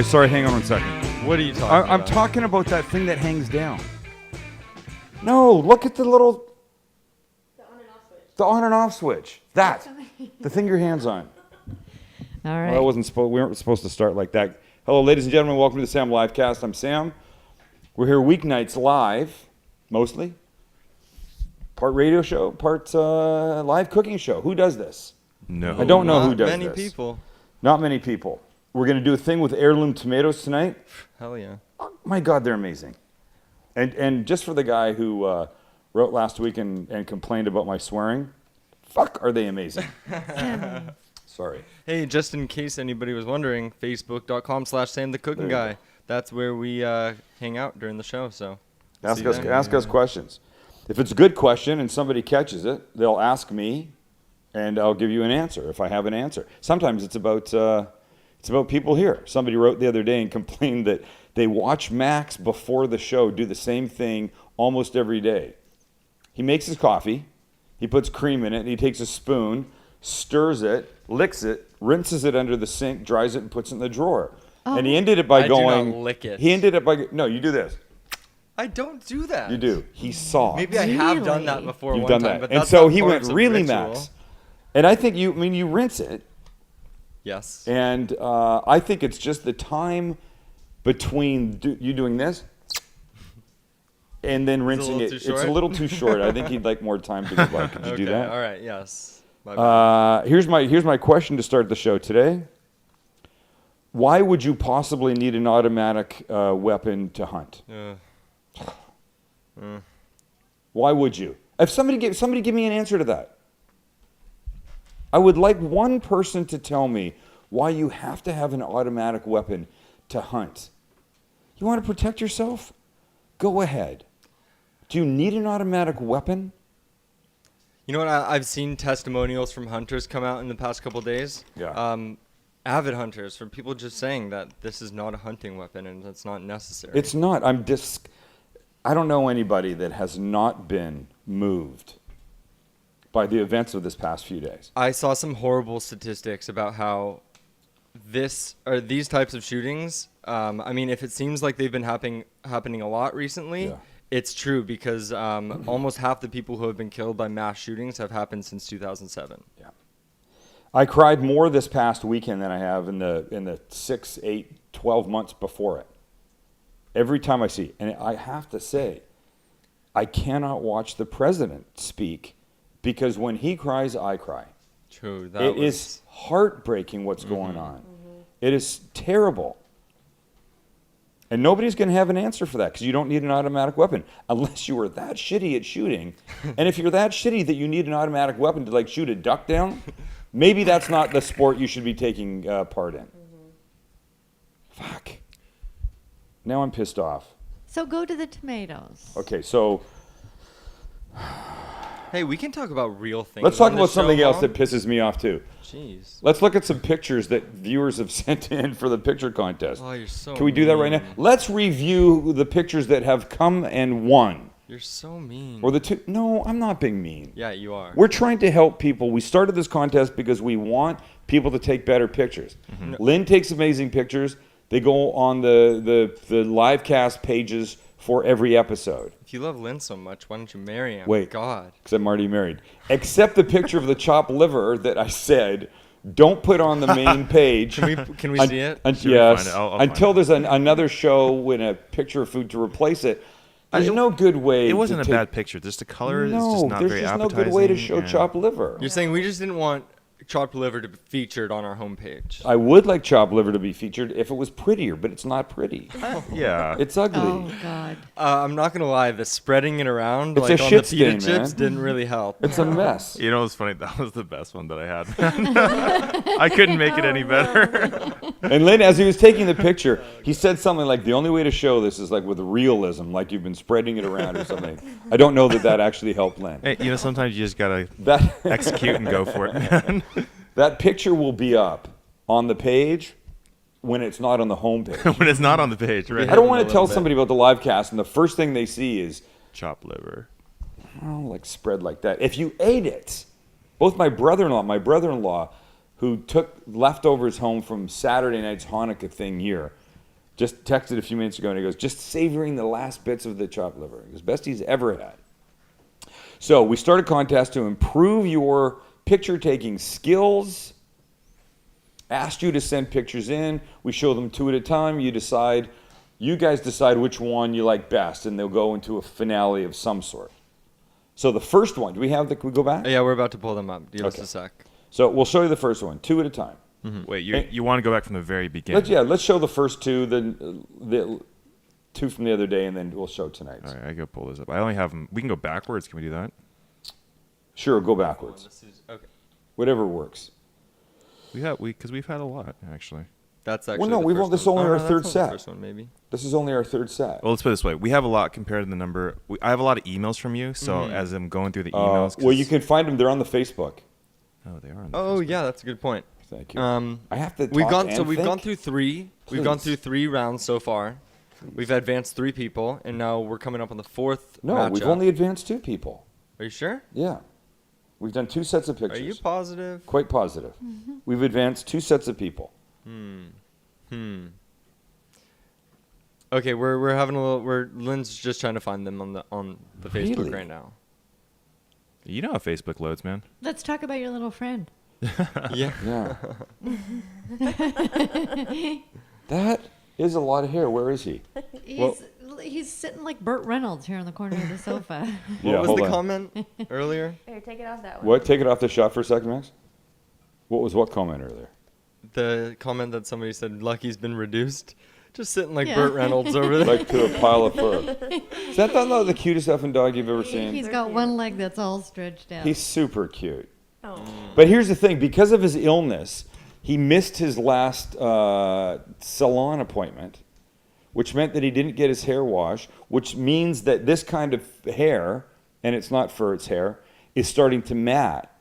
I? Sorry, hang on one second. What are you talking about? I'm talking about that thing that hangs down. No, look at the little... The on and off switch. The on and off switch. That. The thing your hand's on. All right. Well, we weren't supposed to start like that. Hello, ladies and gentlemen. Welcome to the Sam Livecast. I'm Sam. We're here weeknights live, mostly. Part radio show, part live cooking show. Who does this? No. I don't know who does this. Not many people. Not many people. We're going to do a thing with heirloom tomatoes tonight. Hell yeah. Oh, my God, they're amazing. And just for the guy who wrote last week and complained about my swearing, fuck, are they amazing. Sorry. Hey, just in case anybody was wondering, facebook.com/Sam the Cooking Guy. That's where we hang out during the show. So Ask us questions. If it's a good question and somebody catches it, they'll ask me, and I'll give you an answer if I have an answer. Sometimes it's about people here. Somebody wrote the other day and complained that they watch Max before the show do the same thing almost every day. He makes his coffee, he puts cream in it, and he takes a spoon, stirs it, licks it, rinses it under the sink, dries it, and puts it in the drawer. Oh. And he ended it by going... do not lick it. He ended it by... No, you do this. I don't do that. You do. He saw. Maybe I have done that before. You've one done time, that. but And that's so not he part went of the really ritual. Max. And I think you rinse it. Yes. And I think it's just the time between you doing this and then rinsing it. It's a little too short. I think he'd like more time to go by. Could you do that? All right. Yes. My bad. Here's my question to start the show today. Why would you possibly need an automatic weapon to hunt? Why would you? If somebody give me an answer to that. I would like one person to tell me why you have to have an automatic weapon to hunt. You want to protect yourself? Go ahead. Do you need an automatic weapon? You know what? I've seen testimonials from hunters come out in the past couple days. Yeah. Avid hunters, from people just saying that this is not a hunting weapon and it's not necessary. It's not. I don't know anybody that has not been moved by the events of this past few days. I saw some horrible statistics about how these types of shootings, I mean, if it seems like they've been happening a lot recently, Yeah. it's true because almost half the people who have been killed by mass shootings have happened since 2007. Yeah. I cried more this past weekend than I have in the 6, 8, 12 months before it. Every time I see it. And I have to say, I cannot watch the president speak because when he cries, I cry. True. It is heartbreaking what's going on. Mm-hmm. It is terrible. And nobody's going to have an answer for that because you don't need an automatic weapon unless you are that shitty at shooting. And if you're that shitty that you need an automatic weapon to like shoot a duck down, maybe that's not the sport you should be taking part in. Mm-hmm. Fuck. Now I'm pissed off. So go to the tomatoes. Okay, so Hey, we can talk about real things. let's talk on about this show, something else Mom. that pisses me off too. Jeez. Let's look at some pictures that viewers have sent in for the picture contest. Oh, you're so Can we do that right now? mean. Let's review the pictures that have come and won. You're so mean. Or the two. No, I'm not being mean. Yeah, you are. We're trying to help people. We started this contest because we want people to take better pictures. Mm-hmm. Lynn takes amazing pictures. They go on the live cast pages for every episode. If you love Lynn so much, why don't you marry him? Wait. God. Because I'm already married. Except the picture of the chopped liver that I said, don't put on the main page. Can we see it? Yes. I'll Until there's another show with a picture of food to replace it. There's no good way. It wasn't a bad picture. Just the color is just not very appetizing. There's just no good way to show chopped liver. You're saying we just didn't want chopped liver to be featured on our homepage. I would like chopped liver to be featured if it was prettier, but it's not pretty. Yeah. It's ugly. Oh, God. I'm not going to lie. The spreading it around It's like a on shit the pita stain, chips man. didn't really help. It's a mess. You know, it's funny. That was the best one that I had. I couldn't make it any better. And Lynn, as he was taking the picture, he said something like, the only way to show this is like with realism, like you've been spreading it around or something. I don't know that actually helped Lynn. Hey, you know, sometimes you just gotta That execute and go for it, man. That picture will be up on the page when it's not on the home page. When it's not on the page, right? I don't want to tell somebody about the live cast and the first thing they see is, Chopped liver. oh, like spread like that. If you ate it, both my brother-in-law, who took leftovers home from Saturday night's Hanukkah thing here, Just texted a few minutes ago, and he goes, just savoring the last bits of the chopped liver. It was best he's ever had. So we start a contest to improve your picture-taking skills. Asked you to send pictures in. We show them 2 at a time. You guys decide which one you like best, and they'll go into a finale of some sort. So the first one, can we go back? Yeah, we're about to pull them up. Give us Okay. a sec. So we'll show you the first one, 2 at a time. Wait, you want to go back from the very beginning? Let's show the first 2, then the 2 from the other day, and then we'll show tonight. All right, I go pull this up. I only have them. We can go backwards. Can we do that? Sure, go backwards. Okay. Whatever works. Because we've had a lot actually. That's actually. no, the we've first all- this is one. only Oh, our no, third that's not the set. First one, maybe. This is only our 3rd set. Well, let's put it this way: we have a lot compared to the number. I have a lot of emails from you, so as I'm going through the emails. Well, you can find them. They're on the Facebook. Oh, they are. On the Oh Facebook. yeah, that's a good point. Thank you. I have to. We've talk gone. and So we've think. gone through 3. We've gone Please. through 3 rounds so far. We've advanced 3 people, and now we're coming up on the 4th. No, we've matchup. only advanced 2 people. Are you sure? Yeah, we've done 2 sets of Are pictures. you positive? Quite positive. We've advanced 2 sets of people. Okay, we're having a little. Lynn's just trying to find them on the Facebook Really? right now. You know how Facebook loads, man. Let's talk about your little friend. Yeah. Yeah. That is a lot of hair. Where is he? He's sitting like Burt Reynolds here in the corner of the sofa. Yeah, What was hold the on. comment earlier? Here, take it off that one. What? Take it off the shot for a second, Max. What comment earlier? The comment that somebody said Lucky's been reduced. Just sitting like Yeah. Burt Reynolds over there. Like to a pile of fur. Is that not the cutest effing dog you've ever seen? He's got one leg that's all stretched out. He's super cute. Oh. But here's the thing: because of his illness, he missed his last salon appointment, which meant that he didn't get his hair washed. Which means that this kind of hair, and it's not fur, it's hair, is starting to mat.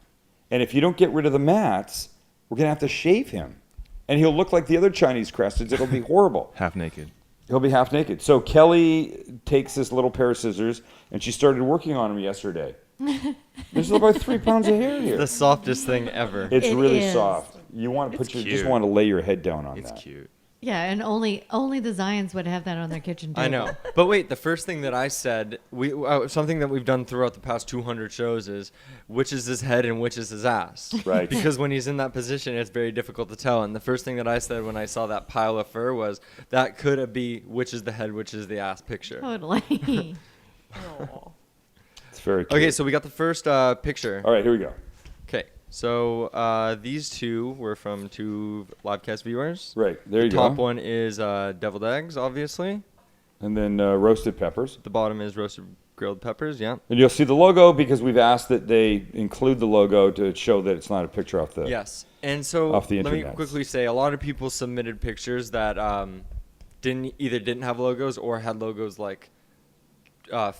And if you don't get rid of the mats, we're gonna have to shave him, and he'll look like the other Chinese cresteds. It'll be horrible. Half naked. He'll be half naked. So Kelly takes this little pair of scissors, and she started working on him yesterday. There's about 3 pounds of hair here. The softest thing ever. It's It really is. soft. You want to put It's your just cute. want to lay your head down on It's that. cute. Yeah, and only the Zions would have that on their kitchen table. I know. But wait, the first thing that I said, something that we've done throughout the past 200 shows is which is his head and which is his ass. Right. Because when he's in that position, it's very difficult to tell. And the first thing that I said when I saw that pile of fur was that could be which is the head, which is the ass picture. Totally. Oh. It's very cute. Okay, so we got the first picture. All right, here we go. Okay, so these 2 were from 2 livecast viewers. Right, there you The top go. one is deviled eggs, obviously. And then roasted peppers. The bottom is roasted grilled peppers, yeah. And you'll see the logo because we've asked that they include the logo to show that it's not a picture off the. Yes. And so Off the let me internets. quickly say a lot of people submitted pictures that didn't have logos or had logos like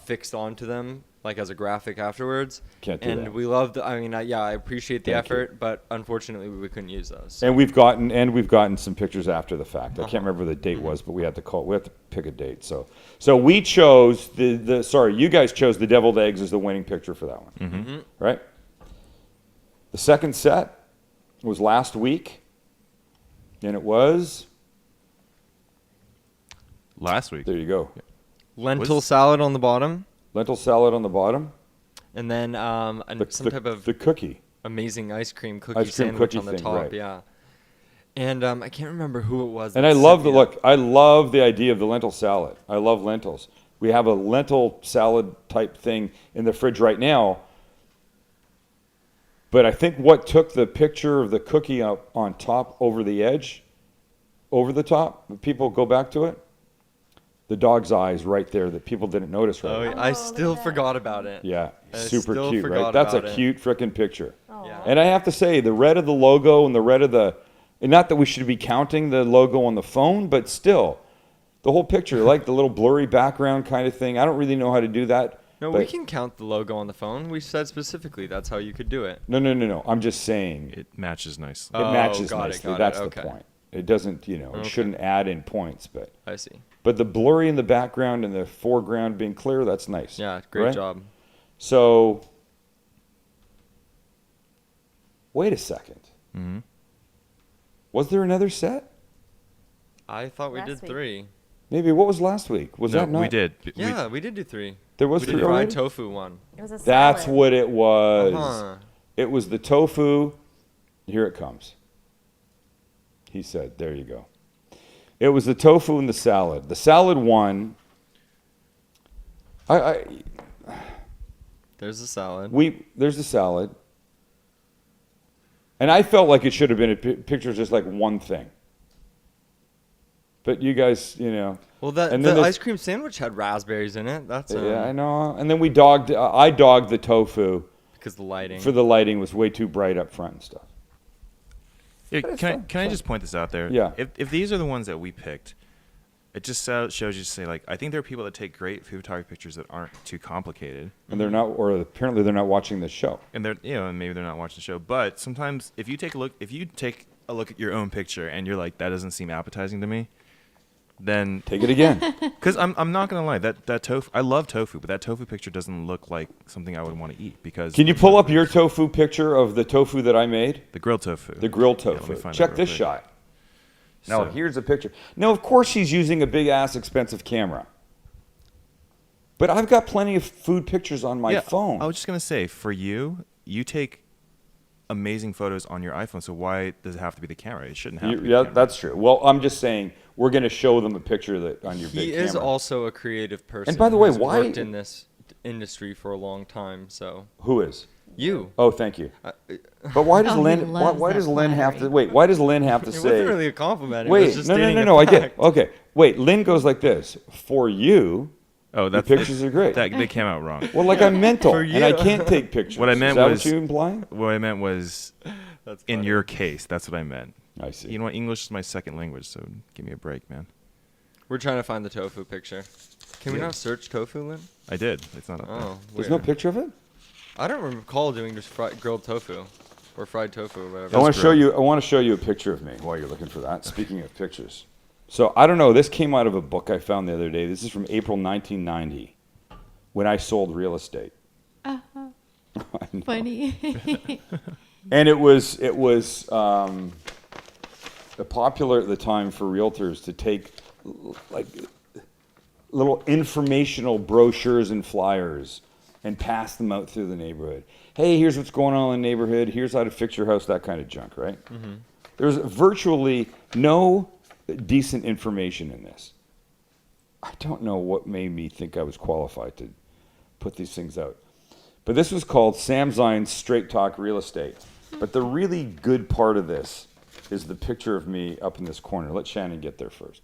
fixed onto them like as a graphic afterwards. Can't do and that. we loved I appreciate the Thank you. effort, but unfortunately we couldn't use those. And we've gotten some pictures after the fact. I Uh-huh. can't remember the date was, but we had to pick a date. So we chose you guys chose the deviled eggs as the winning picture for that one. Mm-hmm. Right? The second set was last week, and it was Last week. there you go. Lentil Was- salad on the bottom, Lentil salad on the bottom. and then some type of the cookie. amazing ice cream cookie Ice cream sandwich cookie on the thing, top. right. Yeah. And I can't remember who it was. And that I sent love me the that. look. I love the idea of the lentil salad. I love lentils. We have a lentil salad type thing in the fridge right now. But I think what took the picture of the cookie up on top over the edge, over the top, if people go back to it, the dog's eyes right there that people didn't notice right Oh, now. yeah, I Oh, still look at that. forgot about it. Yeah, I super still cute, right? forgot That's a about it. cute frickin' picture. Oh. Yeah. And I have to say, the red of the logo and the red of the, and not that we should be counting the logo on the phone, but still, the whole picture, like the little blurry background kind of thing. I don't really know how to do that. No, but we can count the logo on the phone. We said specifically that's how you could do it. No. I'm just saying It matches nicely. it Oh, matches got it, nicely. got it, That's okay. the point. It doesn't, it Okay. shouldn't add in points, but I see. the blurry in the background and the foreground being clear, that's nice. Yeah, great right? job. So, wait a second. Mm-hmm. Was there another set? I thought we Last did week. 3. Maybe what was last week? Was No, that not? we did. Yeah, we did do 3. There was We 3 did fried already? tofu one. It was a That's salad. what it was. Uh-huh. It was the tofu. Here it comes. He said, there you go. It was the tofu and the salad. The salad one, There's the salad. there's the salad. And I felt like it should have been a picture of just like one thing. But you guys, you know. Well, and the then ice cream sandwich had raspberries in it. That's Yeah, I know. And then I dogged the tofu because the lighting. for the lighting was way too bright up front and stuff. Yeah, But it's can I, fun, can I fun. just point this out there? Yeah. If these are the ones that we picked, it just shows you to say, like, I think there are people that take great food photography pictures that aren't too complicated. And they're not, or apparently they're not watching this show. And they're, and maybe they're not watching the show. But sometimes if you take a look at your own picture and you're like, that doesn't seem appetizing to me, then Take it again. because I'm not gonna lie, that tofu, I love tofu, but that tofu picture doesn't look like something I would want to eat because Can you pull up your tofu picture of the tofu that I made? the grilled tofu, The grilled Yeah, let me tofu. find Check that real this quick. shot. Now, So- here's a picture. Now, of course, she's using a big-ass expensive camera. But I've got plenty of food pictures on my phone. I was just gonna say, for you take amazing photos on your iPhone, so why does it have to be the camera? It shouldn't have to be the Yeah, camera. that's true. Well, I'm just saying, we're going to show them a picture that on your big He camera. is also a creative person. by the way, who's why- worked in this industry for a long time? So Who is? you. Oh, thank you. But why does Oh, he Lynn? Why, loves why that does Lynn have to flattery. wait? Why does Lynn have to It say? wasn't really a compliment. It Wait, was just no, stating a I get. fact. Okay, wait. Lynn goes like this. For you, Oh, the that's pictures are great. They came out wrong. Well, like I'm mental For and I you. can't take pictures. What I meant is that was- what you implying? What I meant was, That's in funny. your case, that's what I meant. I see. You know what? English is my second language, so give me a break, man. We're trying to find the tofu picture. Can we Yeah. not search tofu, Lynn? I did. It's not up there. Oh, There's weird. no picture of it. I don't recall doing just grilled tofu or fried tofu or whatever. I want to show grilled. you. I want to show you a picture of me while you're looking for that. Speaking of pictures, so I don't know. This came out of a book I found the other day. This is from April 1990, when I sold real estate. I know. Funny. And it was popular at the time for realtors to take like little informational brochures and flyers and pass them out through the neighborhood. Hey, here's what's going on in the neighborhood. Here's how to fix your house. That kind of junk, right? Mm-hmm. There's virtually no decent information in this. I don't know what made me think I was qualified to put these things out. But this was called Sam Zine's Straight Talk Real Estate. But the really good part of this is the picture of me up in this corner. Let Shannon get there first.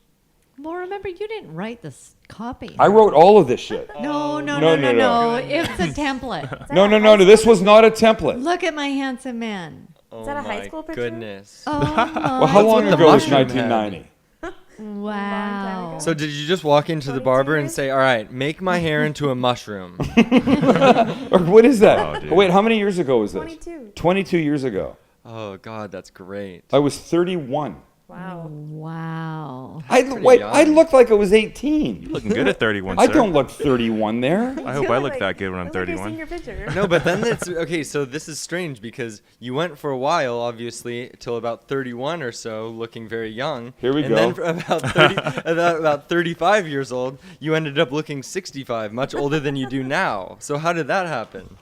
Well, remember, you didn't write this copy. I wrote all of this shit. No, no, No, no, no, no, no. It's a template. No. This was not a template. Look at my handsome man. Oh that a high my school picture? goodness. Oh my Well, how long with the ago was mushroom head. 1990? Wow. So did you just walk into the 22 barber and years? say, "All right, make my hair into a mushroom"? Or what is that? Oh, dude. Wait, how many years ago was this? 22. 22 years ago. Oh God, that's great. I was 31. Wow. Wow. I young. looked like I was 18. Looking good at 31, I sir. don't look 31 there. I hope I look that good when I'm Looks like your 31. senior picture. No, but then it's okay. So this is strange because you went for a while, obviously, till about 31 or so, looking very young. Here we and go. then for about 30, about 35 years old, you ended up looking 65, much older than you do now. So how did that happen?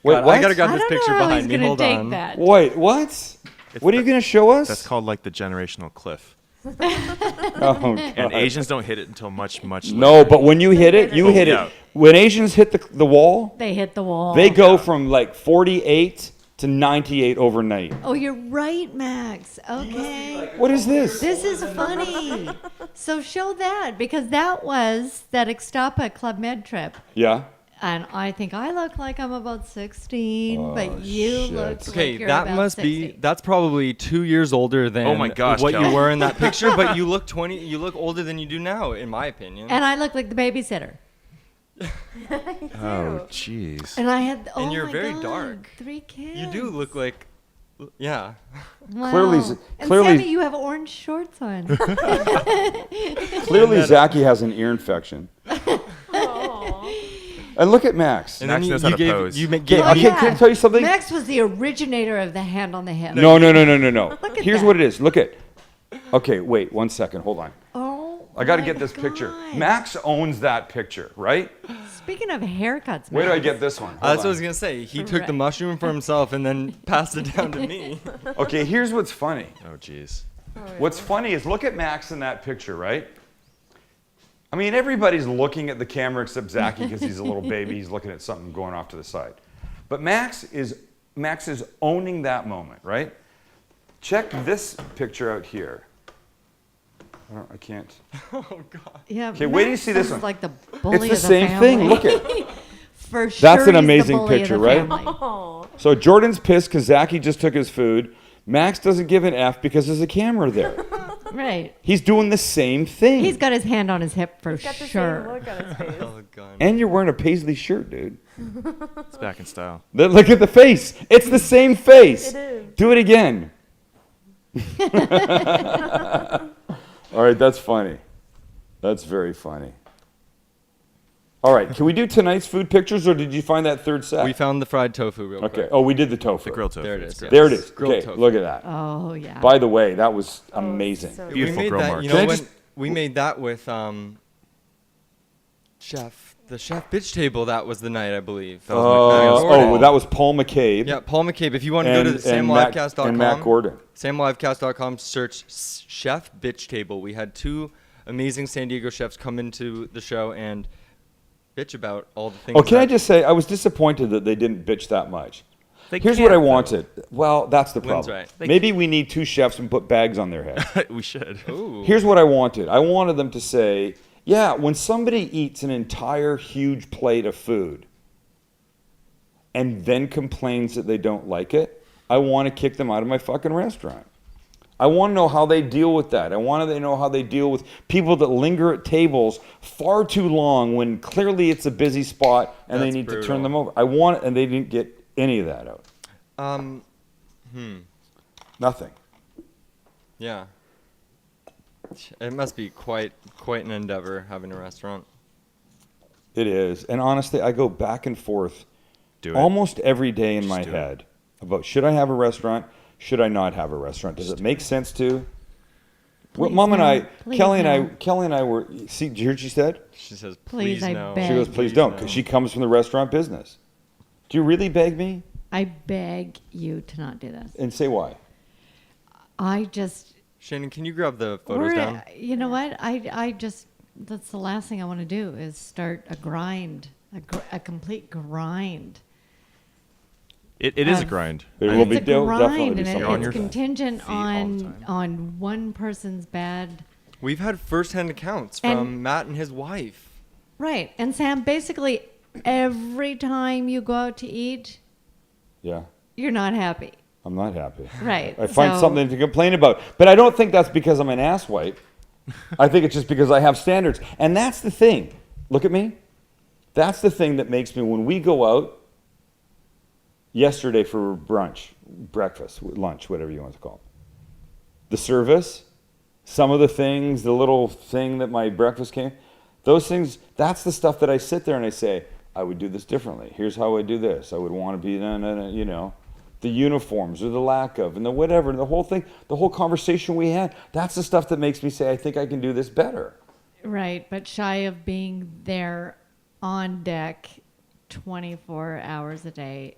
Wait, God, what? I gotta got I this don't picture know how behind he's me. gonna Hold take on. that. Wait, what? What are you going to show us? That's called like the generational cliff. Oh, And God. Asians don't hit it until much, much later. No, but when you hit it, you Oh, hit yeah. it. When Asians hit the wall, They hit the wall. they go from like 48 to 98 overnight. Oh, you're right, Max. Okay. What is this? This is funny. So show that because that was that Ixtapa Club Med trip. Yeah. And I think I look like I'm about 16, Oh, but you shit. look Okay, like you're that about must 60. be. That's probably 2 years older than Oh my gosh, what Kel. you were in that picture. But you look 20. You look older than you do now, in my opinion. And I look like the babysitter. Oh, jeez. And I had, oh And you're my very God, dark. 3 kids. You do look like. Yeah. Wow. Clearly- And clearly- Sammy, you have orange shorts on. Clearly, Zachy has an ear infection. Aw. And look at Max. And Max then you, knows how you to gave. pose. You ma- Can, gave Well, me- can I tell you something? Max was the originator of the hand on the hip. No. Look at Here's that. what it is. Look at. Okay, wait 1 second. Hold on. Oh, I got to my get this picture. God. Max owns that picture, right? Speaking of haircuts, Where do I Max. get this one? Hold That's what I on. was gonna say. He took the Right. mushroom for himself and then passed it down to me. Okay, here's what's funny. Oh, jeez. What's funny is look at Max in that picture, right? I mean, everybody's looking at the camera except Zachy because he's a little baby. He's looking at something going off to the side. But Max is owning that moment, right? Check this picture out here. I can't. Oh God. Yeah. Okay, wait till you Max see this is one. Like the bully It's the of the same family. thing. Look at. For sure. That's an he's the amazing bully of picture, the right? family. Oh. So Jordan's pissed because Zachy just took his food. Max doesn't give an F because there's a camera there. Right. He's doing the same thing. He's got his hand on his hip for He's got the sure. same look on his face. Oh God. And you're wearing a paisley shirt, dude. It's back in style. Look at the face. It's the same face. It is. Do it again. All right, that's funny. That's very funny. All right, can we do tonight's food pictures, or did you find that third set? We found the fried tofu real Okay. quick. Oh, we did the tofu. The grilled tofu. There it it's is, great. yeah. There it is. Grilled Okay, tofu. look at that. Oh yeah. By the way, that was amazing. so Beautiful we made grill that. marks. You Can I know when just- we made that with the chef bitch table. That was the night, I believe. That was McNagg's Oh, fault. that was Paul McCabe. Yeah, Paul McCabe. If you want to go to and Matt samlivecast.com, Gordon. samlivecast.com, search chef bitch table. We had two amazing San Diego chefs come into the show and bitch about all the things. Oh, can I that- just say, I was disappointed that they didn't bitch that much. They Here's what I can't, though. wanted. Well, that's the Lynn's problem. right. They Maybe we need two chefs and put bags on their head. We should. Ooh. Here's what I wanted. I wanted them to say, yeah, when somebody eats an entire huge plate of food and then complains that they don't like it, I want to kick them out of my fucking restaurant. I want to know how they deal with that. I want to know how they deal with people that linger at tables far too long when clearly it's a busy spot and they That's need to brutal. turn them over. I want, and they didn't get any of that out. Nothing. Yeah. It must be quite an endeavor having a restaurant. It is. And honestly, I go back and forth Do it. almost every day in Just my do it. head about should I have a restaurant? Should I not have a restaurant? Does it make sense to? Well, Please Mom and no. I, Please Kelly no. and I were. See, did you hear what she said? She says, Please, "Please, I no." beg. She goes, "Please don't," because no. she comes from the restaurant business. Do you really beg me? I beg you to not do this. And say why? I just. Shannon, can you grab the photos we're- down? You know what? I just. That's the last thing I want to do is start a grind, a complete grind. It is a of- grind. It I will think be It's a definitely grind, be and something. on it's your contingent feet all the time. on one person's bad. We've had first-hand accounts And- from Matt and his wife. Right, and Sam, basically every time you go out to eat, Yeah, you're not happy. I'm not happy. Right. I find so- something to complain about, but I don't think that's because I'm an asswipe. I think it's just because I have standards, and that's the thing. Look at me. That's the thing that makes me when we go out. Yesterday for brunch, breakfast, lunch, whatever you want to call it. The service, some of the things, the little thing that my breakfast came, those things, that's the stuff that I sit there and I say, I would do this differently. Here's how I do this. I would want to be, you know, the uniforms or the lack of, and the whatever, the whole thing, the whole conversation we had, that's the stuff that makes me say, I think I can do this better. Right, but shy of being there on deck 24 hours a day,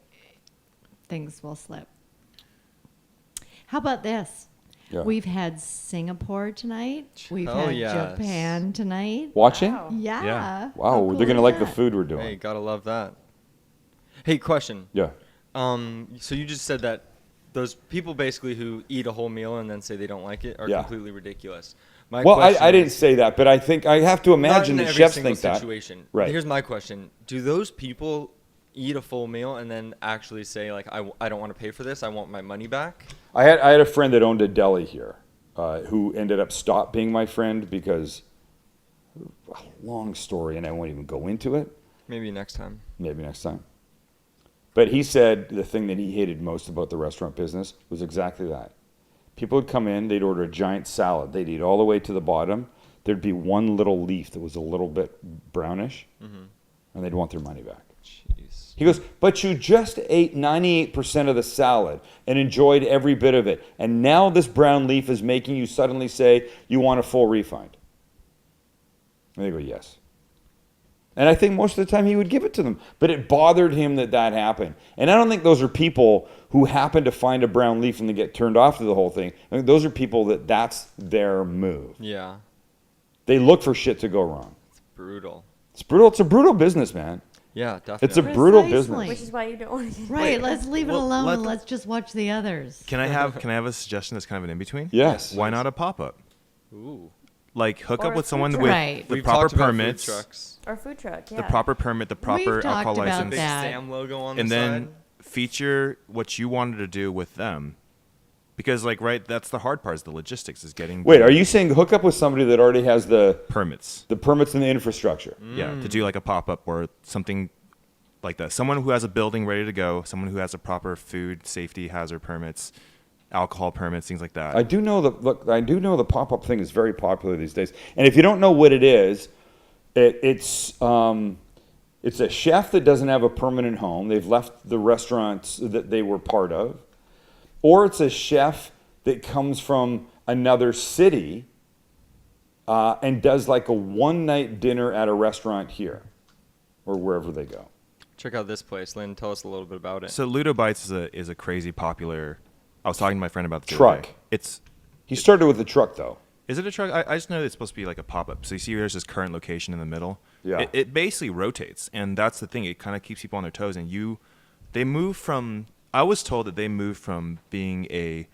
things will slip. How about this? Yeah. We've had Singapore tonight. We've Hell had yes. Japan tonight. Watching? Wow. Yeah. Yeah. Wow, How they're cool going to is like the that? food we're doing. Hey, gotta love that. Hey, question. Yeah. So you just said that those people basically who eat a whole meal and then say they don't like it are Yeah. completely ridiculous. My Well, question I didn't is- say that, but I think I have to not imagine in that every chefs single think that. situation. Right. Here's my question: do those people eat a full meal and then actually say like, I don't want to pay for this. I want my money back? I had a friend that owned a deli here, who ended up stopped being my friend because, long story, and I won't even go into it. Maybe next time. Maybe next time. But he said the thing that he hated most about the restaurant business was exactly that. People would come in, they'd order a giant salad, they'd eat all the way to the bottom. There'd be one little leaf that was a little bit brownish, and they'd want their money back. Jeez. Jeez. He goes, but you just ate 98% of the salad and enjoyed every bit of it. And now this brown leaf is making you suddenly say you want a full refund. And they go, yes. And I think most of the time he would give it to them. But it bothered him that happened. And I don't think those are people who happen to find a brown leaf and they get turned off to the whole thing. I think those are people that's their move. Yeah. They look for shit to go wrong. It's brutal. It's brutal. It's a brutal business, man. Yeah, definitely. It's a brutal Precisely. business. Which is why you don't want to. Right, let's leave it well, alone and let- let's just watch the others. Can I have a suggestion that's kind of an in between? Yes. Why not a pop up? Ooh. Like hook Or up a with food someone truck. with Right. the We've proper talked about food permits, trucks. Or food truck, yeah. the proper permit, the proper We've talked alcohol about license, Big that. Sam logo on and the then side. feature what you wanted to do with them. Because that's the hard part is the logistics is getting Wait, are you saying hook up with somebody that already has the permits. permits and the infrastructure? Yeah, to do like a pop up or something like that. Someone who has a building ready to go, someone who has a proper food safety hazard permits, alcohol permits, things like that. I do know the pop-up thing is very popular these days. And if you don't know what it is, it's a chef that doesn't have a permanent home. They've left the restaurants that they were part of. Or it's a chef that comes from another city and does like a one-night dinner at a restaurant here or wherever they go. Check out this place. Lynn, tell us a little bit about it. So Ludo Bites is a crazy popular. I was talking to my friend about this. Truck. It's He started with the truck, though. Is it a truck? I just know it's supposed to be like a pop up. So you see, there's this current location in the middle. Yeah. It basically rotates, and that's the thing. It kind of keeps people on their toes, and they move from. I was told that they moved from being a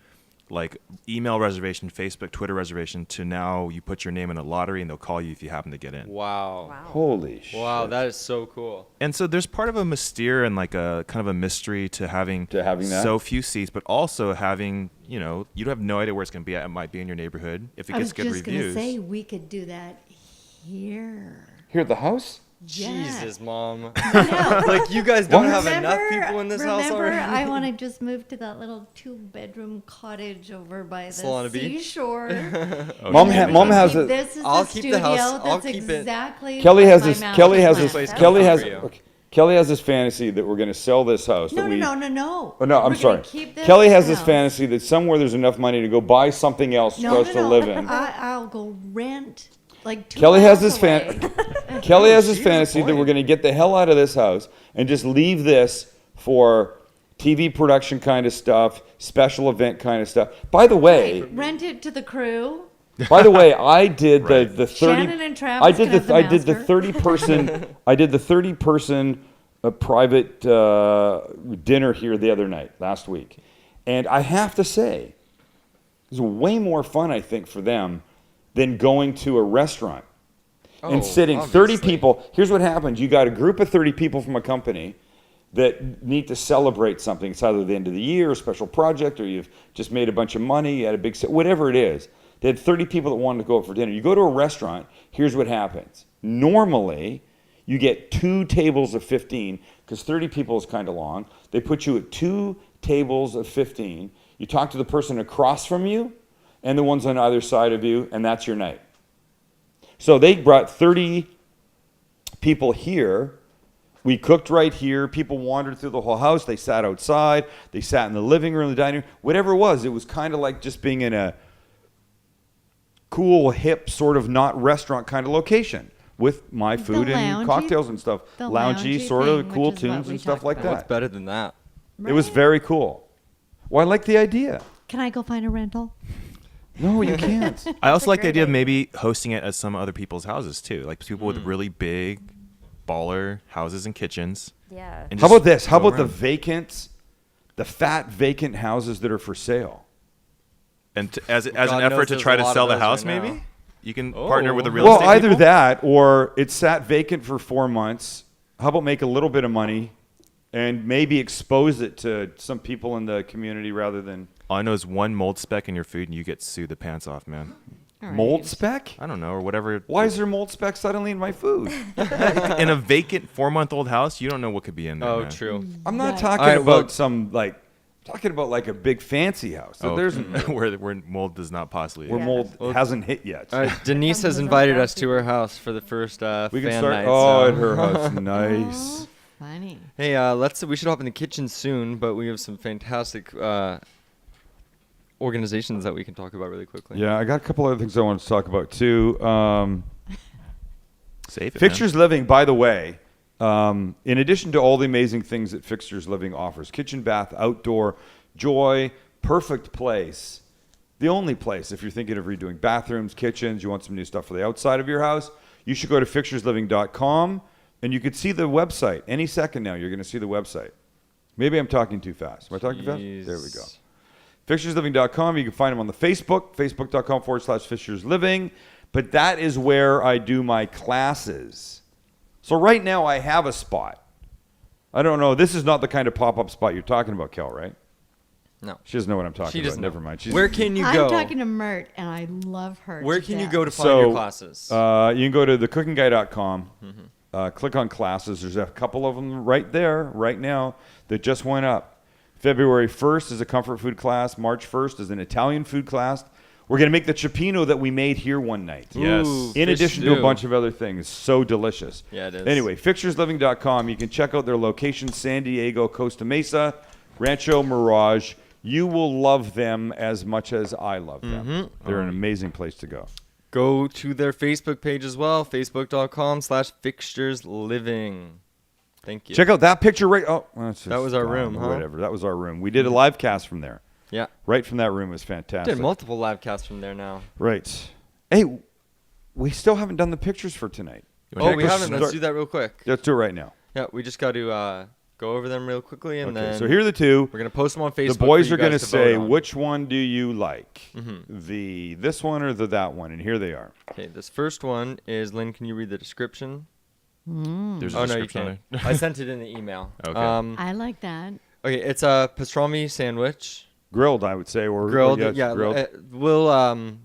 like email reservation, Facebook, Twitter reservation to now you put your name in a lottery and they'll call you if you happen to get in. Wow. Wow. Holy shit. Wow, that is so cool. And so there's part of a mystere and like a kind of a mystery to having that? so few seats, but also having, you have no idea where it's going to be at. It might be in your neighborhood. If it I gets was good just going to reviews. say we could do that here. Here at the house? Yeah. Jesus, Mom. No. Like, you guys don't What? have enough people in this house already? I want to just move to that little 2-bedroom cottage over by the Solana Beach? seashore. Oh, Mom, yeah, Mom has Maybe a. This is I'll the keep the studio. house- I'll That's keep it- exactly. Kelly what has my this. mouth Kelly is has like. this. place Kelly going has. for you. Okay, Kelly has this fantasy that we're going to sell this house. No, that no, we, no, no, no. Oh, no, I'm We're gonna sorry. keep this Kelly has this house. fantasy that somewhere there's enough money to go buy something else No, for us no, to no. live in. I'll go rent like 2 Kelly has miles this away. Kelly has this she has a fantasy that point. we're going to get the hell out of this house and just leave this for TV production kind of stuff, special event kind of stuff. By the way, Rent it to the crew. I did Right. the 30. Shannon and Travis I did can have the the I did the master. 30 person. I did the 30 person private dinner here the other night last week, and I have to say, it was way more fun I think for them than going to a restaurant and Oh, sitting 30 obviously. people. Here's what happens: you got a group of 30 people from a company that need to celebrate something. It's either the end of the year, a special project, or you've just made a bunch of money, you had a big whatever it is. They had 30 people that wanted to go out for dinner. You go to a restaurant, here's what happens. Normally, you get 2 tables of 15, because 30 people is kind of long. They put you at 2 tables of 15. You talk to the person across from you and the ones on either side of you, and that's your night. So they brought 30 people here. We cooked right here. People wandered through the whole house. They sat outside. They sat in the living room, the dining room, whatever it was kind of like just being in a cool, hip, sort of not restaurant kind of location with my food and loungy- cocktails and stuff. the Loungy, loungy sort of thing, cool which is what tunes we and stuff talked like about. What's that. better than that? It was Right? very cool. Well, I like the idea. Can I go find a rental? No, you can't. I also a like the great idea of idea. maybe hosting it at some other people's houses too, like people with really big baller houses and kitchens. Yeah. And How just about this? How go about around. the fat vacant houses that are for sale? And as an God effort knows to there's try a to lot sell of the those house, right maybe now. you can Oh. partner with the real Well, estate either people. that or it sat vacant for 4 months. How about make a little bit of money and maybe expose it to some people in the community rather than All I know is one mold speck in your food and you get sued the pants off, man. All mold right. speck? I don't know, or whatever. Why is there mold speck suddenly in my food? In a vacant 4-month-old house, you don't know what could be in there. Oh, man. true. I'm not Right. talking All right, about well- some talking about like a big fancy house. So Oh, there's where mold does not possibly. where Yeah. mold Well- hasn't hit yet. All right, Denise has Comes with invited our us to her house for the first We can fan start. night. Oh, so- at her house, nice. Funny. Hey, we should hop in the kitchen soon, but we have some fantastic organizations that we can talk about really quickly. Yeah, I got a couple other things I want to talk about too. Save it, Fixtures Living, by the way, in addition to all the amazing things that Fixtures Living offers, kitchen, bath, outdoor, joy, perfect place, the only place if you're thinking of redoing bathrooms, kitchens, you want some new stuff for the outside of your house, you should go to fixturesliving.com, and you could see the website. Any second now, you're going to see the website. Maybe I'm talking too fast. Am I talking too fast? There we go. Fixturesliving.com. You can find them on the facebook.com/fixturesliving. But that is where I do my classes. So right now I have a spot. I don't know. This is not the kind of pop-up spot you're talking about, Kel, right? No. She doesn't know what I'm talking She about. doesn't know. Never mind. Where can you go? I'm talking to Mert, and I love her. Where to can you death. go to find your classes? You can go to thecookingguy.com. Click on classes. There's a couple of them right there, right now, that just went up. February 1st is a comfort food class. March 1st is an Italian food class. We're going to make the cioppino that we made here one night. Yes. Ooh, In fish addition to a stew. bunch of other things. So delicious. Yeah, it is. Anyway, fixturesliving.com. You can check out their location, San Diego, Costa Mesa, Rancho Mirage. You will love them as much as I love them. They're an amazing place to go. Go to their Facebook page as well, facebook.com/fixturesliving. Thank you. Check out that picture right. Oh, well, that's That just was our gone, room, huh? Whatever. That was our room. We did a live cast from there. Yeah. Right from that room. It was fantastic. Did multiple live casts from there now. Right. Hey, we still haven't done the pictures for tonight. You Oh, wanna we take a haven't. Let's start- do that real quick. Let's do it right now. Yeah, we just got to go over them real quickly, and Okay, then so here are the two. we're gonna post them on Facebook. The boys for you are going to guys say, vote on. which one do you like? Mm-hmm. This one or that one? And here they are. Okay, this first one is Lynn. Can you read the description? There's a Oh no, you description can't. on I sent it in the email. Okay. I like that. Okay, it's a pastrami sandwich, Grilled, I would say, or grilled. yes, Yeah, grilled. we'll On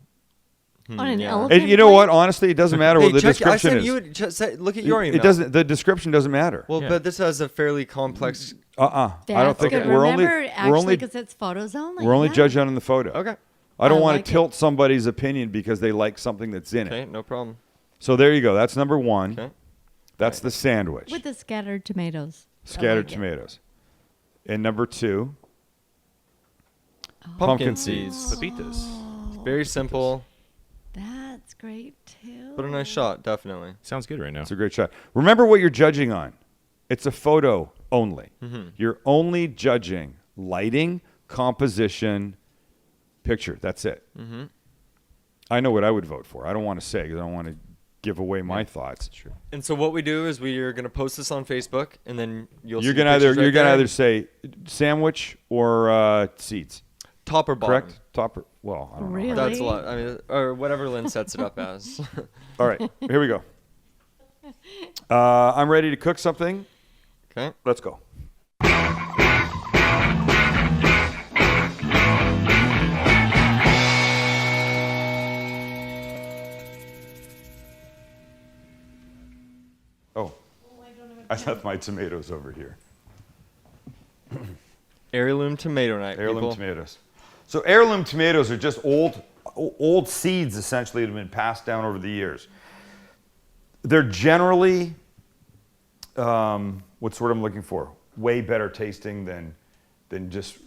an yeah. elephant. And you know what? Honestly, it doesn't matter Hey, what the check, I description sent is. you. Look at your email. It doesn't. The description doesn't matter. Well, Yeah. but this has a fairly complex. I don't That's think good. we're Remember, only actually, because it's photos only. we're only yeah. judging on the photo. Okay. I don't I want like to it. tilt somebody's opinion because they like something that's in Okay, it. no problem. So there you go. That's number one. Okay. That's the sandwich. With the scattered tomatoes. I Scattered like it. tomatoes. And number two, Pumpkin seeds. Pepitas. Very simple, That's great too. but a nice shot, definitely. Sounds good right now. it's a great shot. Remember what you're judging on. It's a photo only. You're only judging lighting, composition, picture. That's it. I know what I would vote for. I don't want to say because I don't want to give away my thoughts. And so what we do is we are gonna post this on Facebook, and then you'll. You're see gonna the either pictures right you're gonna there. either say sandwich or seeds. top or bottom. Correct? Top or well, I don't know. Really? That's a lot. I mean, or whatever Lynn sets it up as. All right, here we go. I'm ready to cook something. Okay. Let's go. Oh, I left my tomatoes over here. Heirloom tomato night. Heirloom people. tomatoes. So heirloom tomatoes are just old seeds essentially that have been passed down over the years. They're generally, what's the word I'm looking for? Way better tasting than just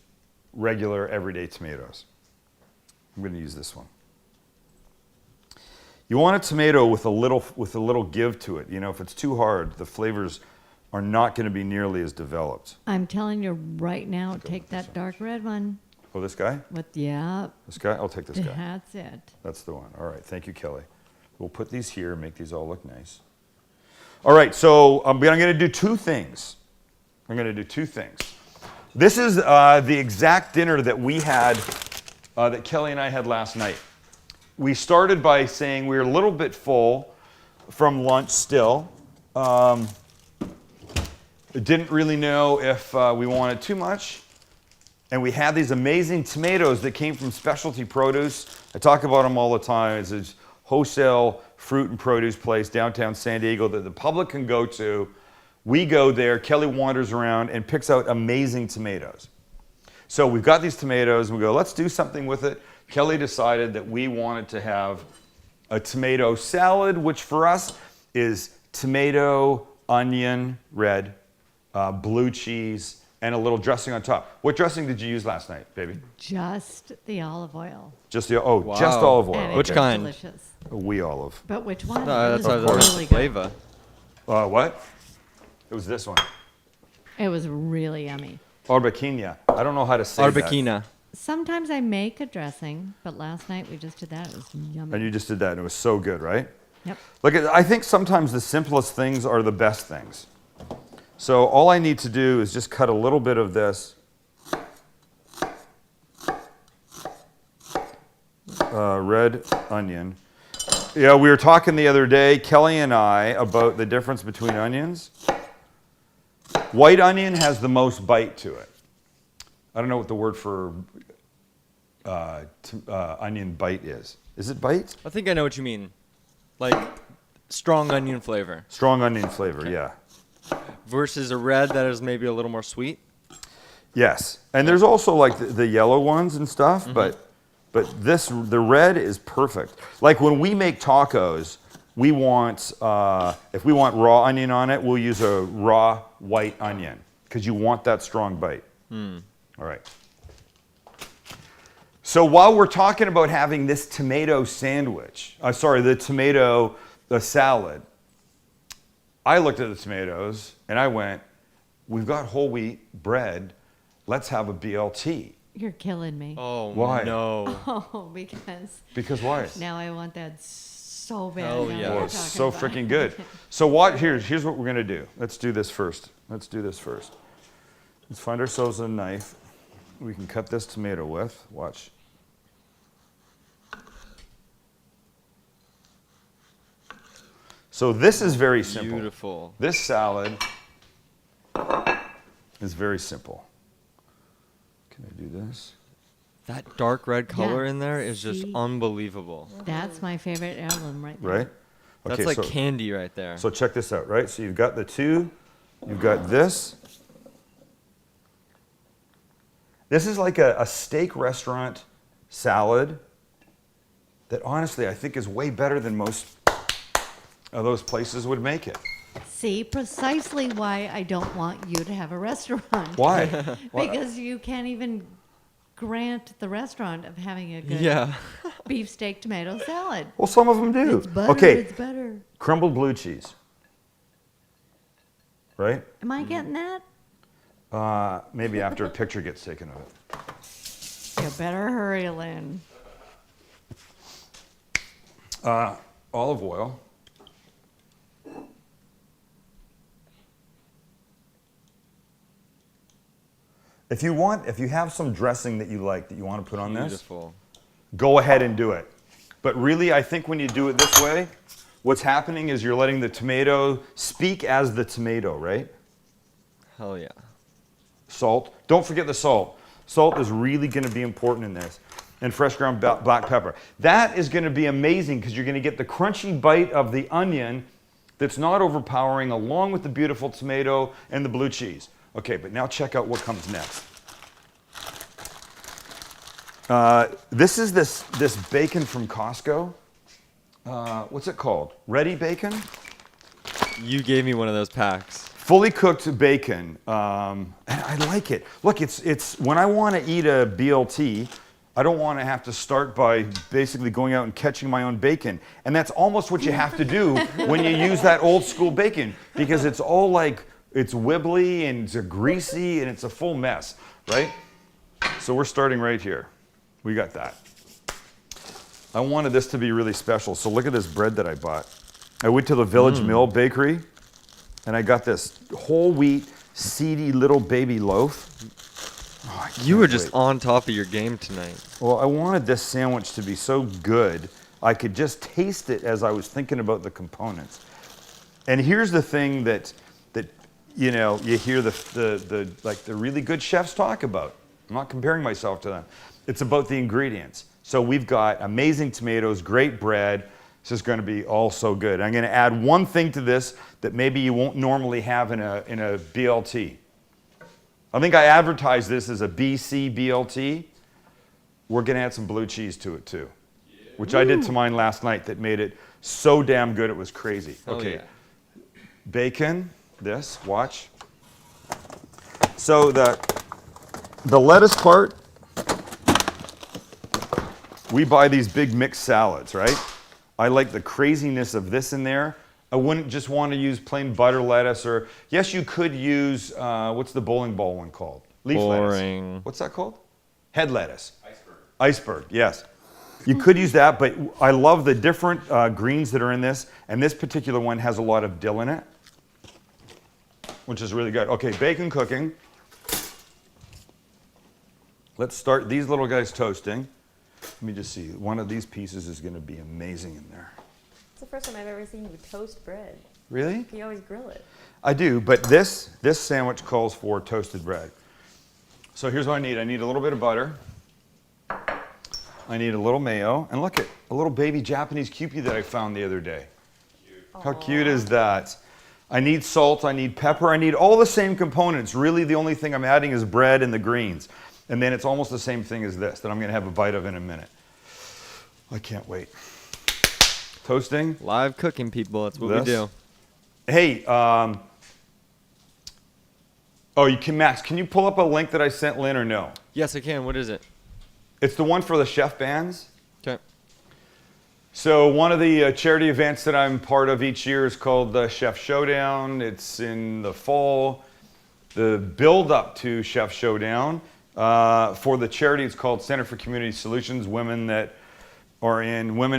regular everyday tomatoes. I'm going to use this one. You want a tomato with a little give to it. You know, if it's too hard, the flavors are not going to be nearly as developed. I'm telling you right now, take that dark red one. Oh, this guy? Yeah, This guy? I'll take this guy. that's it. That's the one. All right. Thank you, Kelly. We'll put these here and make these all look nice. All right. So I'm going to do two things. This is the exact dinner that we had, that Kelly and I had last night. We started by saying we were a little bit full from lunch still. Didn't really know if we wanted too much. And we had these amazing tomatoes that came from specialty produce. I talk about them all the time. It's a wholesale fruit and produce place downtown San Diego that the public can go to. We go there, Kelly wanders around and picks out amazing tomatoes. So we've got these tomatoes and we go, let's do something with it. Kelly decided that we wanted to have a tomato salad, which for us is tomato, onion, red, blue cheese, and a little dressing on top. What dressing did you use last night, baby? Just the olive oil. Just just Wow. olive oil. And it Which was kind? Delicious. We olive. But which one? No, It that's was that's really the good. flavor. What? It was this one. It was really yummy. Arbequina. I don't know how to say that. Arbequina. Sometimes I make a dressing, but last night we just did that. It was yummy. And you just did that, and it was so good, right? Yep. Look, I think sometimes the simplest things are the best things. So all I need to do is just cut a little bit of this red onion. Yeah, we were talking the other day, Kelly and I, about the difference between onions. White onion has the most bite to it. I don't know what the word for onion bite is. Is it bite? I think I know what you mean. Like strong onion flavor Strong onion flavor, yeah. versus a red that is maybe a little more sweet. Yes, and there's also like the yellow ones and stuff, but the red is perfect. Like when we make tacos, we want if we want raw onion on it, we'll use a raw white onion because you want that strong bite. All right. So while we're talking about having this tomato sandwich, the salad, I looked at the tomatoes and I went, we've got whole wheat bread, let's have a BLT. You're killing me. Oh Why? no. Oh, because Why? now I want that so bad. Hell now yeah. we're Oh, it's talking so about freaking it. good. So what? Here's what we're gonna do. Let's do this first. Let's find ourselves a knife we can cut this tomato with. Watch. So this is very simple. Beautiful. This salad is very simple. Can I do this? That dark red color Yeah. in there is just See? unbelievable. That's my favorite heirloom right there. Right? That's like candy right there. So check this out, right? So you've got the two, you've got this. This is like a steak restaurant salad that honestly I think is way better than most of those places would make it. See, precisely why I don't want you to have a restaurant. Why? Because you can't even grant the restaurant of having a good Yeah. beefsteak tomato salad. Well, some of them do. It's butter. Okay, It's better. crumbled blue cheese. Right? Am I getting that? Maybe after a picture gets taken of it. You better hurry, Lynn. Olive oil. If you have some dressing that you like that you want to put on this, Beautiful. go ahead and do it. But really, I think when you do it this way, what's happening is you're letting the tomato speak as the tomato, right? Hell yeah. Salt. Don't forget the salt. Salt is really going to be important in this. And fresh ground black pepper. That is going to be amazing because you're going to get the crunchy bite of the onion that's not overpowering along with the beautiful tomato and the blue cheese. Okay, but now check out what comes next. This is this bacon from Costco. What's it called? Ready bacon? You gave me one of those packs. Fully cooked bacon, and I like it. Look, it's when I want to eat a BLT, I don't want to have to start by basically going out and catching my own bacon. And that's almost what you have to do when you use that old school bacon because it's all like, it's wibbly and it's greasy and it's a full mess, right? So we're starting right here. We got that. I wanted this to be really special. So look at this bread that I bought. I went to the Village Mill Bakery and I got this whole wheat, seedy little baby loaf. Oh, I You were can't just wait. on top of your game tonight. Well, I wanted this sandwich to be so good, I could just taste it as I was thinking about the components. And here's the thing that you know, you hear the really good chefs talk about. I'm not comparing myself to them. It's about the ingredients. So we've got amazing tomatoes, great bread. This is going to be all so good. I'm going to add one thing to this that maybe you won't normally have in a BLT. I think I advertised this as a BCBLT. We're going to add some blue cheese to it too, which I did to mine last night that made it so damn good it was crazy. Hell Okay, yeah. bacon, this, watch. So the lettuce part, we buy these big mixed salads, right? I like the craziness of this in there. I wouldn't just want to use plain butter lettuce, or yes, you could use what's the bowling ball one called? Leaf Boring. lettuce. What's that called? Head lettuce. Iceberg, yes. You could use that, but I love the different greens that are in this, and this particular one has a lot of dill in it, which is really good. Okay, bacon cooking. Let's start these little guys toasting. Let me just see. One of these pieces is going to be amazing in there. It's the first time I've ever seen you toast bread. Really? You always grill it. I do, but this sandwich calls for toasted bread. So here's what I need. I need a little bit of butter. I need a little mayo. And look at a little baby Japanese Kewpie that I found the other day. How cute is that? I need salt, I need pepper, I need all the same components. Really, the only thing I'm adding is bread and the greens. And then it's almost the same thing as this that I'm going to have a bite of in a minute. I can't wait. Toasting. Live cooking, people. That's what we This. do. Hey, you can, Max, can you pull up a link that I sent Lynn or no? Yes, I can. What is it? It's the one for the chef bands. Okay. So one of the charity events that I'm part of each year is called the Chef Showdown. It's in the fall. The build up to Chef Showdown for the charity, it's called Center for Community Solutions. Women and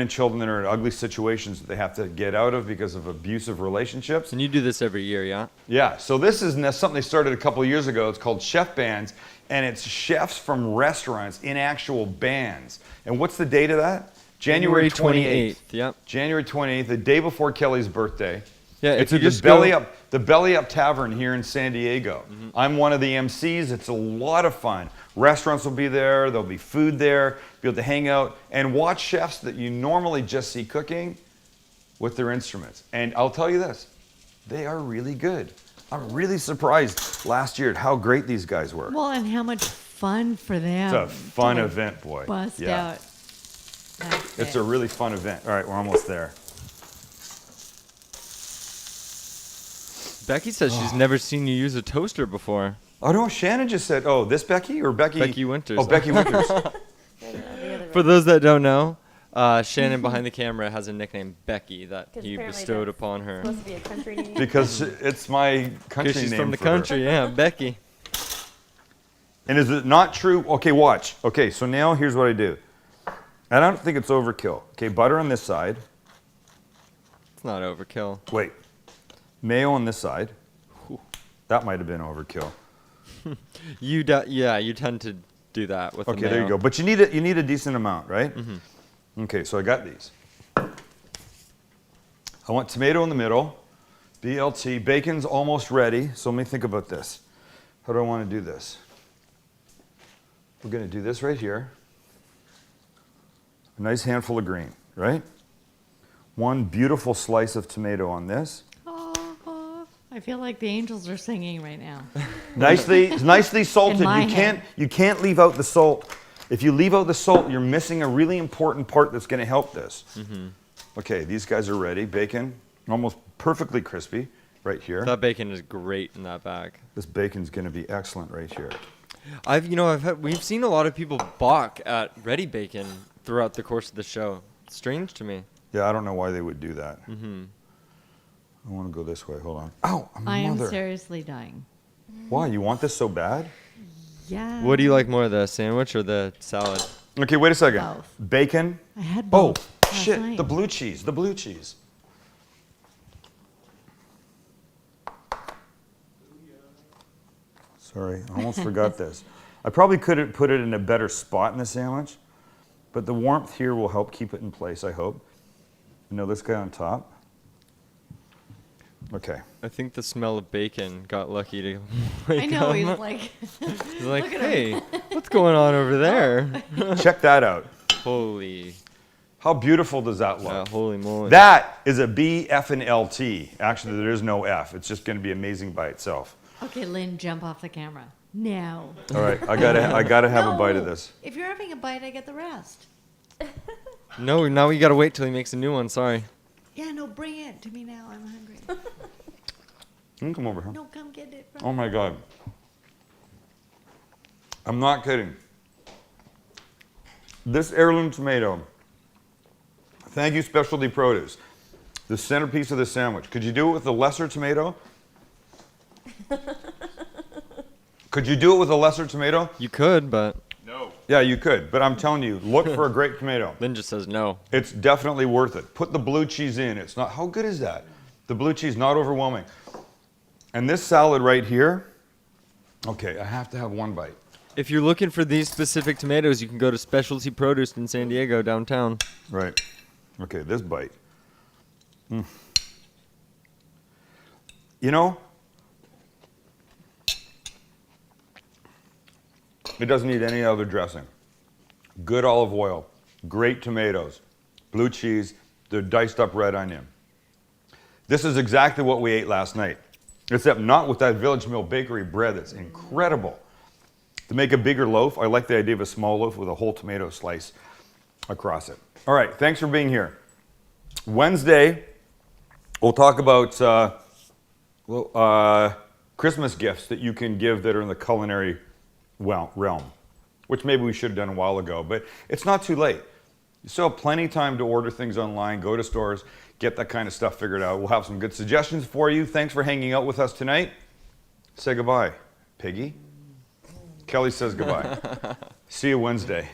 children that are in ugly situations that they have to get out of because of abusive relationships. And you do this every year, yeah? Yeah, so this is something they started a couple of years ago. It's called Chef Bands, and it's chefs from restaurants in actual bands. And what's the date of that? January 28th. Yep. January 28th, the day before Kelly's birthday. Yeah, It's if you at just the Belly Up Tavern here in San Diego. I'm one of the MCs. It's a lot of fun. Restaurants will be there. There'll be food there. Be able to hang out and watch chefs that you normally just see cooking with their instruments. And I'll tell you this, they are really good. I'm really surprised last year at how great these guys were. Well, and how much fun for them. It's a fun to event, boy. Bust out. That's It's it. a really fun event. All right, we're almost there. Becky says she's never seen you use a toaster before. Oh no, Shannon just said, oh, this Becky or Becky? Becky Winters. Oh, Becky Winters. For those that don't know, Shannon behind the camera has a nickname, Becky, that 'Cause he apparently bestowed that's upon her. Supposed to be a country name. Because it's my country Because she's name from the for her. country, yeah, Becky. And is it not true? Okay, watch. Okay, so now here's what I do. I don't think it's overkill. Okay, butter on this side. It's not overkill. Wait. Mayo on this side. That might have been overkill. You tend to do that with the Okay, there you mayo. go. But you need a decent amount, right? Mm-hmm. Okay, so I got these. I want tomato in the middle. BLT. Bacon's almost ready. So let me think about this. How do I want to do this? We're going to do this right here. A nice handful of green, right? One beautiful slice of tomato on this. I feel like the angels are singing right now. Nicely salted. In my You can't leave out the salt. If you leave out the salt, you're missing a really important part that's going to help this. Okay, these guys are ready. Bacon, almost perfectly crispy, right here. That bacon is great in that bag. This bacon's going to be excellent right here. We've seen a lot of people balk at ready bacon throughout the course of the show. It's strange to me. Yeah, I don't know why they would do that. I want to go this way. Hold on. Ow, I am mother. seriously dying. Why? You want this so bad? Yeah. What do you like more, the sandwich or the salad? Okay, wait a second. Both. Bacon. I had Oh, both. last shit. night. The blue cheese. The blue cheese. Sorry, I almost forgot this. I probably could have put it in a better spot in the sandwich, but the warmth here will help keep it in place, I hope. You know, this guy on top. Okay. I think the smell of bacon got lucky to I wake know, up. he's like, He's like, Look at hey, what's going on over there? Check that out. Holy, How beautiful does that look? holy moly. That is a B, F, and LT. Actually, there is no F. It's just going to be amazing by itself. okay, Lynn, jump off the camera. Now. All right, I gotta have a bite of No. this. If you're having a bite, I get the rest. No, now we gotta wait till he makes a new one. Sorry. Yeah, no, bring it to me now. I'm hungry. You can come over here. No, come get it. From Oh my God. I'm not kidding. This heirloom tomato, thank you, Specialty Produce. The centerpiece of the sandwich. Could you do it with a lesser tomato? Could you do it with a lesser tomato? You could, but No. Yeah, you could, but I'm telling you, look for a great tomato. Lynn just says no. It's definitely worth it. Put the blue cheese in. It's not, how good is that? The blue cheese, not overwhelming. And this salad right here, okay, I have to have one bite. If you're looking for these specific tomatoes, you can go to Specialty Produce in San Diego downtown. Right. Okay, this bite. Mm. You know, it doesn't need any other dressing. Good olive oil, great tomatoes, blue cheese, the diced up red onion. This is exactly what we ate last night, except not with that Village Mill Bakery bread that's incredible. To make a bigger loaf, I like the idea of a small loaf with a whole tomato slice across it. All right, thanks for being here. Wednesday, we'll talk about Christmas gifts that you can give that are in the culinary realm, which maybe we should have done a while ago, but it's not too late. You still have plenty of time to order things online, go to stores, get that kind of stuff figured out. We'll have some good suggestions for you. Thanks for hanging out with us tonight. Say goodbye, Piggy. Kelly says goodbye. See you Wednesday.